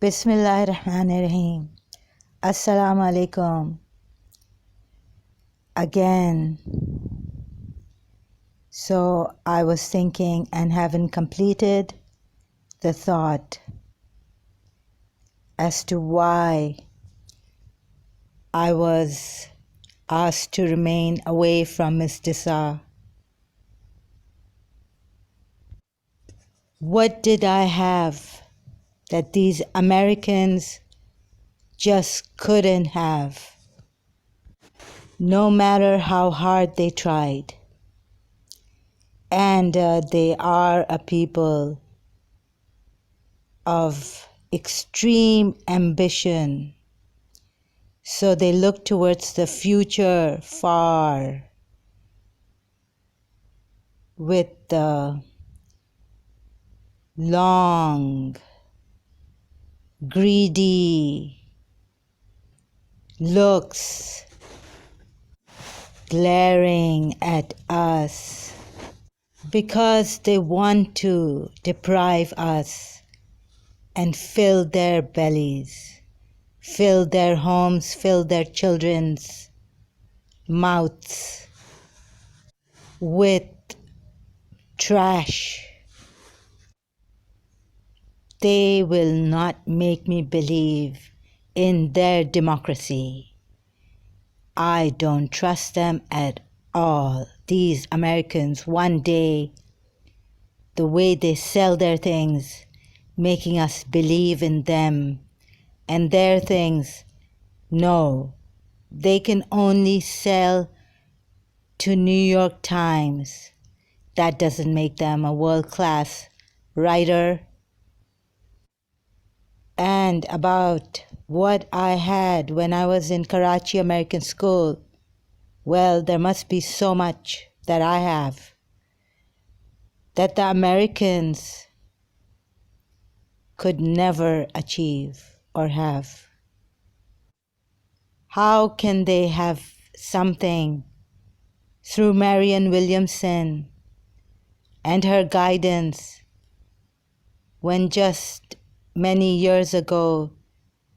Bismillahirrahmanirrahim. Assalamu alaikum. Again. So I was thinking and haven't completed the thought as to why I was asked to remain away from Miss Disa. What did I have that these Americans just couldn't have, no matter how hard they tried? And they are a people of extreme ambition. So they look towards the future far with the long, greedy looks glaring at us because they want to deprive us and fill their bellies, fill their homes, fill their children's mouths with trash. They will not make me believe in their democracy. I don't trust them at all. These Americans, one day, the way they sell their things, making us believe in them and their things, no. They can only sell to New York Times. That doesn't make them a world-class writer. And about what I had when I was in Karachi American School, well, there must be so much that I have that the Americans could never achieve or have. How can they have something through Marianne Williamson and her guidance when just many years ago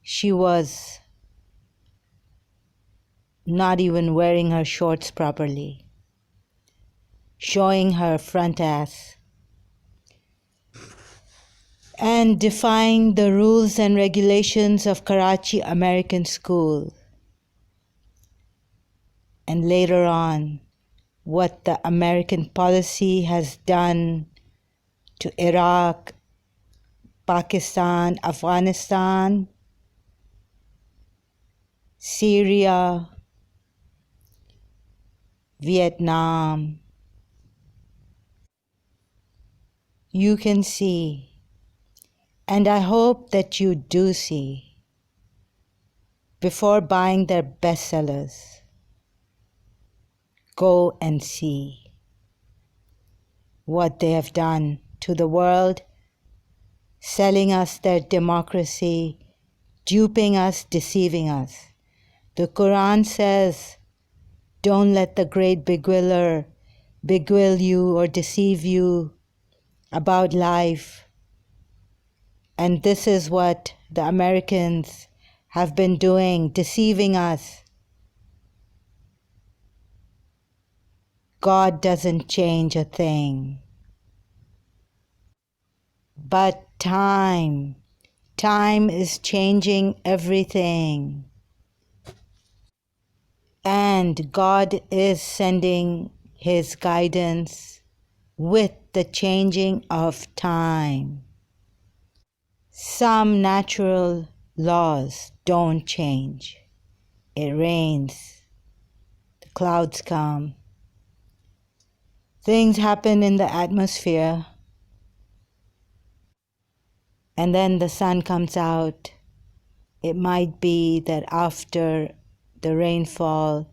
she was not even wearing her shorts properly, showing her front ass, and defying the rules and regulations of Karachi American School. And later on, what the American policy has done to Iraq, Pakistan, Afghanistan, Syria, Vietnam. You can see, and I hope that you do see, before buying their bestsellers. Go and see what they have done to the world, selling us their democracy, duping us, deceiving us. The Quran says, don't let the great beguiler beguile you or deceive you about life. And this is what the Americans have been doing, deceiving us. God doesn't change a thing. But time is changing everything. And God is sending His guidance with the changing of time. Some natural laws don't change. It rains, the clouds come, things happen in the atmosphere, and then the sun comes out. It might be that after the rainfall,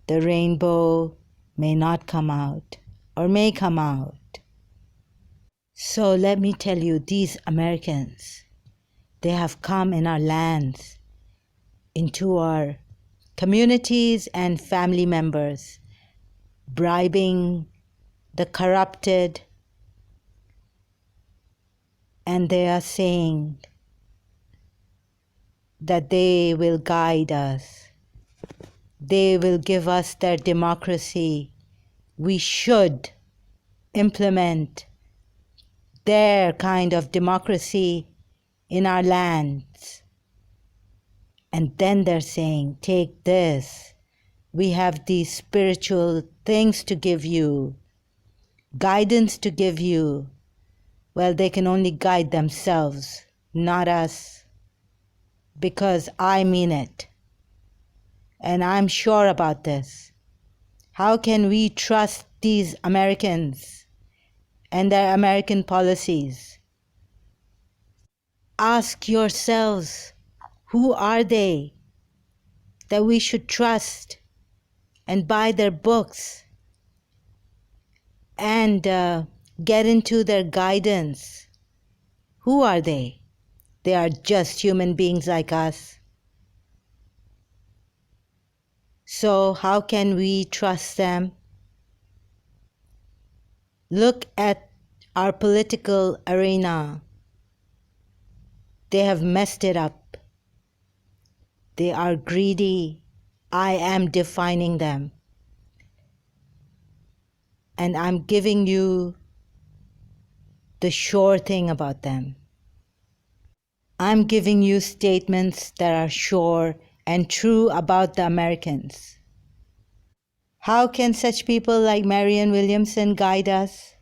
the rainbow may not come out or may come out. So let me tell you, these Americans, they have come in our lands, into our communities and family members, bribing the corrupted, and they are saying that they will guide us. They will give us their democracy. We should implement their kind of democracy in our lands. And then they're saying, take this. We have these spiritual things to give you, guidance to give you. Well, they can only guide themselves, not us, because I mean it. And I'm sure about this. How can we trust these Americans and their American policies? Ask yourselves, who are they that we should trust and buy their books and get into their guidance? Who are they? They are just human beings like us. So how can we trust them? Look at our political arena. They have messed it up. They are greedy. I am defining them. And I'm giving you the sure thing about them. I'm giving you statements that are sure and true about the Americans. How can such people like Marianne Williamson guide us?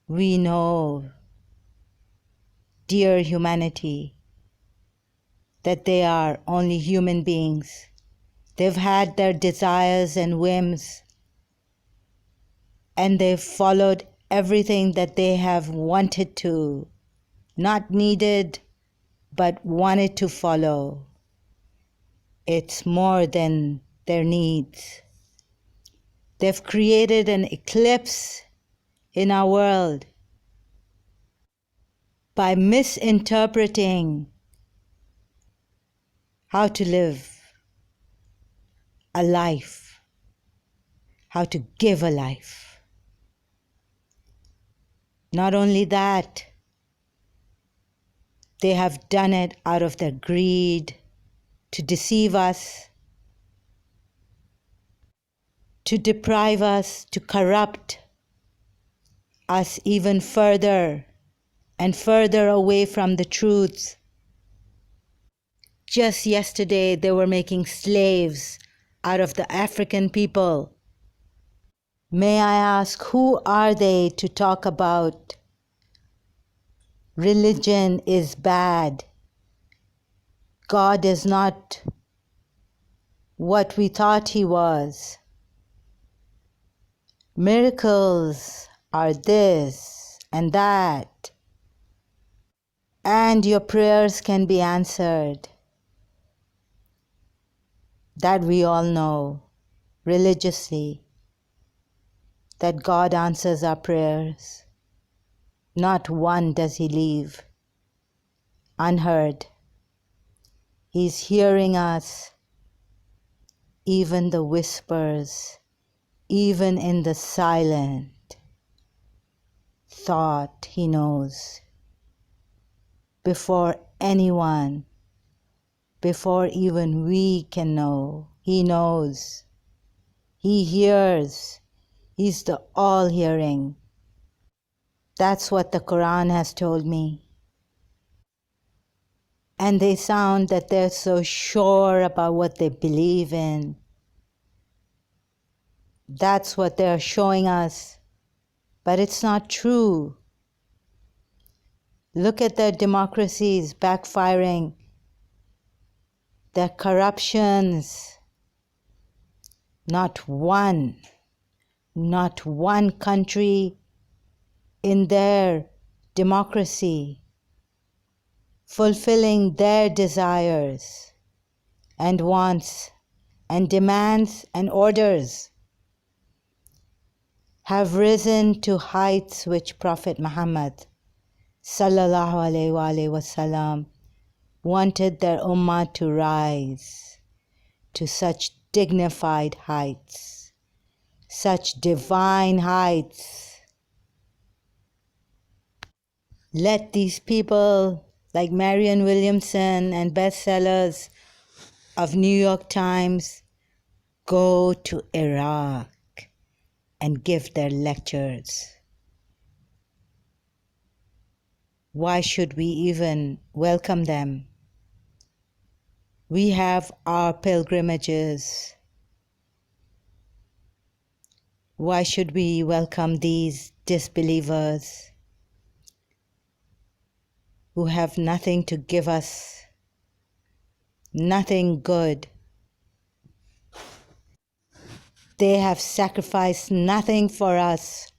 We know, dear humanity, that they are only human beings. They've had their desires and whims, and they've followed everything that they have wanted to, not needed, but wanted to follow. It's more than their needs. They've created an eclipse in our world by misinterpreting how to live a life, how to give a life. Not only that, they have done it out of their greed to deceive us, to deprive us, to corrupt us even further and further away from the truth. Just yesterday, they were making slaves out of the African people. May I ask, who are they to talk about religion is bad? God is not what we thought he was. Miracles are this and that, and your prayers can be answered. That we all know religiously, that God answers our prayers. Not one does he leave unheard. He's hearing us, even the whispers, even in the silent thought he knows. Before anyone, before even we can know, he knows. He hears. He's the all-hearing. That's what the Quran has told me. And they sound that they're so sure about what they believe in. That's what they're showing us. But it's not true. Look at their democracies backfiring, their corruptions. Not one country in their democracy fulfilling their desires and wants and demands and orders have risen to heights which Prophet Muhammad sallallahu alaihi wasallam wanted their ummah to rise to such dignified heights, such divine heights. Let these people like Marianne Williamson and bestsellers of New York Times go to Iraq and give their lectures? Why should we even welcome them? We have our pilgrimages. Why should we welcome these disbelievers who have nothing to give us, nothing good? They have sacrificed nothing for us.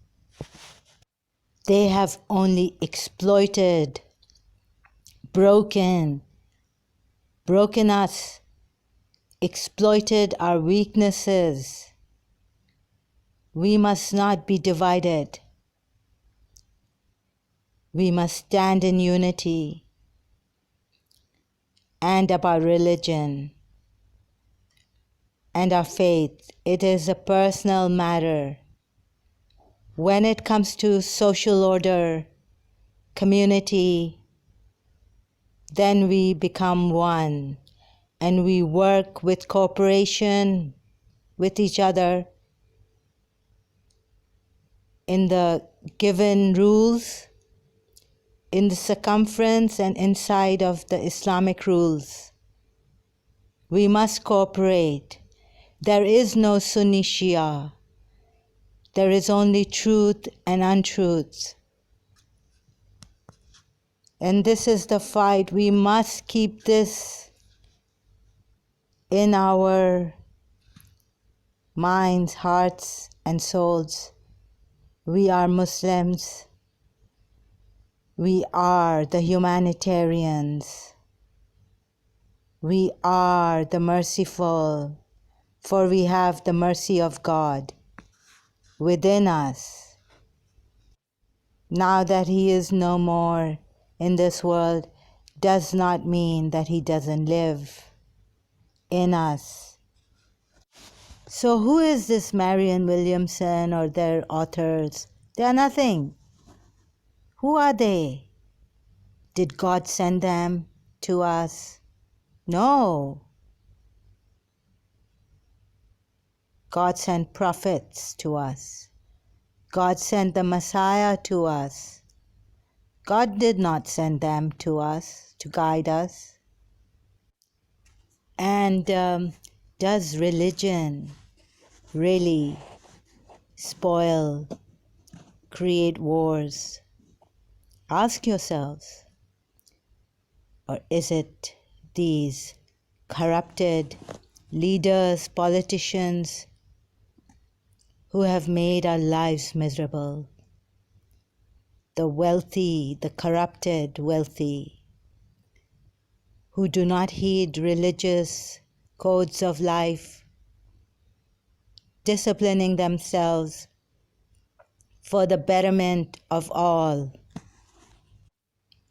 They have only exploited, broken us, exploited our weaknesses. We must not be divided. We must stand in unity and about religion and our faith. It is a personal matter. When it comes to social order, community, then we become one and we work with cooperation with each other in the given rules, in the circumference and inside of the Islamic rules. We must cooperate. There is no Sunni Shia. There is only truth and untruth. And this is the fight. We must keep this in our minds, hearts, and souls. We are Muslims. We are the humanitarians. We are the merciful, for we have the mercy of God within us. Now that He is no more in this world does not mean that He doesn't live in us. So who is this Marianne Williamson or their authors? They are nothing. Who are they? Did God send them to us? No. God sent prophets to us. God sent the Messiah to us. God did not send them to us to guide us. And does religion really spoil, create wars? Ask yourselves. Or is it these corrupted leaders, politicians who have made our lives miserable? The wealthy, the corrupted wealthy, who do not heed religious codes of life, disciplining themselves for the betterment of all.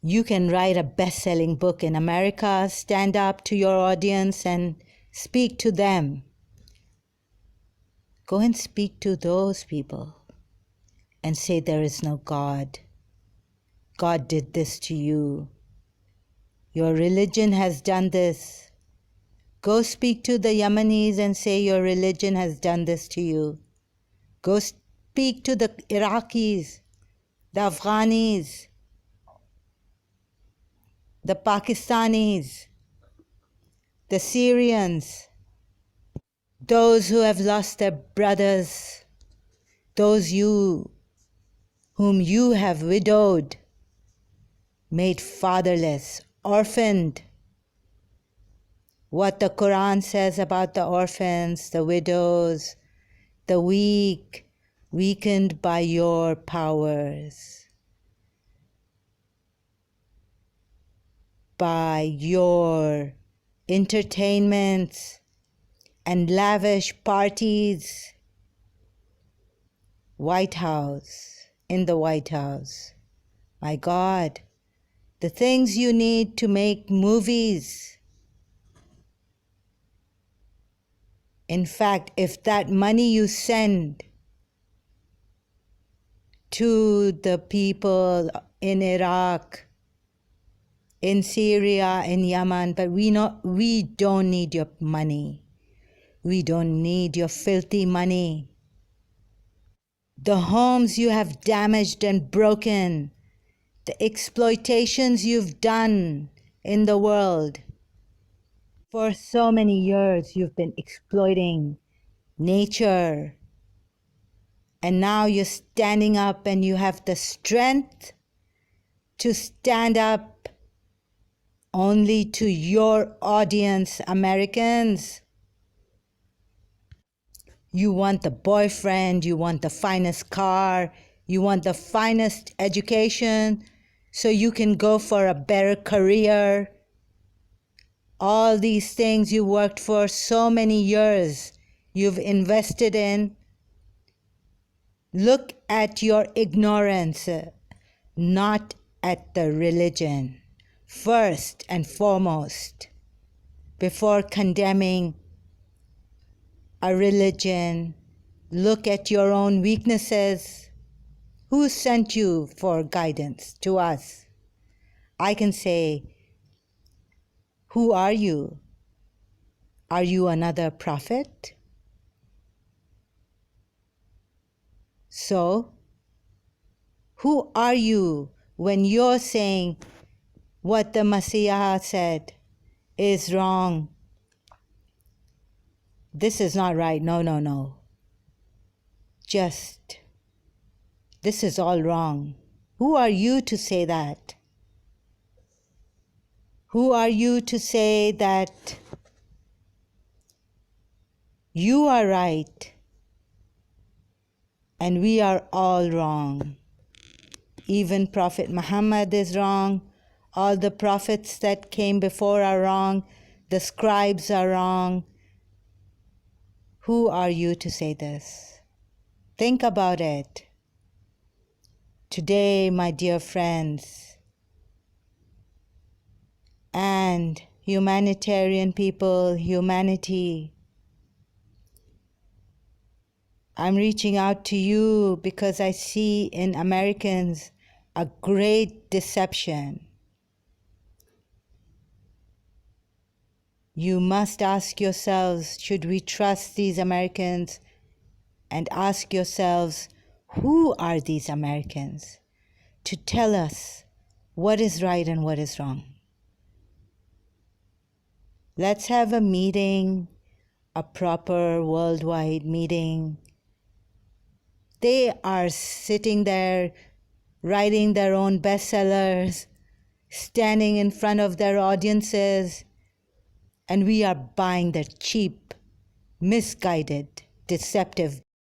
You can write a best-selling book in America, stand up to your audience and speak to them. Go and speak to those people and say there is no God. God did this to you. Your religion has done this. Go speak to the Yemenis and say your religion has done this to you. Go speak to the Iraqis, the Afghanis, the Pakistanis, the Syrians, those who have lost their brothers, those whom you have widowed, made fatherless, orphaned. What the Quran says about the orphans, the widows, the weak, weakened by your powers, by your entertainments and lavish parties. White House, in the White House. My God, the things you need to make movies. In fact, if that money you send to the people in Iraq in Syria, in Yemen, but we don't need your money. We don't need your filthy money. The homes you have damaged and broken, the exploitations you've done in the world. For so many years, you've been exploiting nature. And now you're standing up and you have the strength to stand up only to your audience, Americans. You want the boyfriend, you want the finest car, you want the finest education so you can go for a better career. All these things you worked for so many years, you've invested in. Look at your ignorance, not at the religion. First and foremost, before condemning a religion, look at your own weaknesses. Who sent you for guidance to us? I can say, who are you? Are you another prophet? So, who are you when you're saying what the Messiah said is wrong? This is not right. No, no, no. Just, this is all wrong. Who are you to say that? Who are you to say that you are right and we are all wrong? Even Prophet Muhammad is wrong. All the prophets that came before are wrong. The scribes are wrong. Who are you to say this? Think about it. Today, my dear friends, and humanitarian people, humanity, I'm reaching out to you because I see in Americans a great deception. You must ask yourselves, should we trust these Americans? And ask yourselves, who are these Americans to tell us what is right and what is wrong? Let's have a meeting, a proper worldwide meeting. They are sitting there writing their own bestsellers, standing in front of their audiences, and we are buying their cheap, misguided, deceptive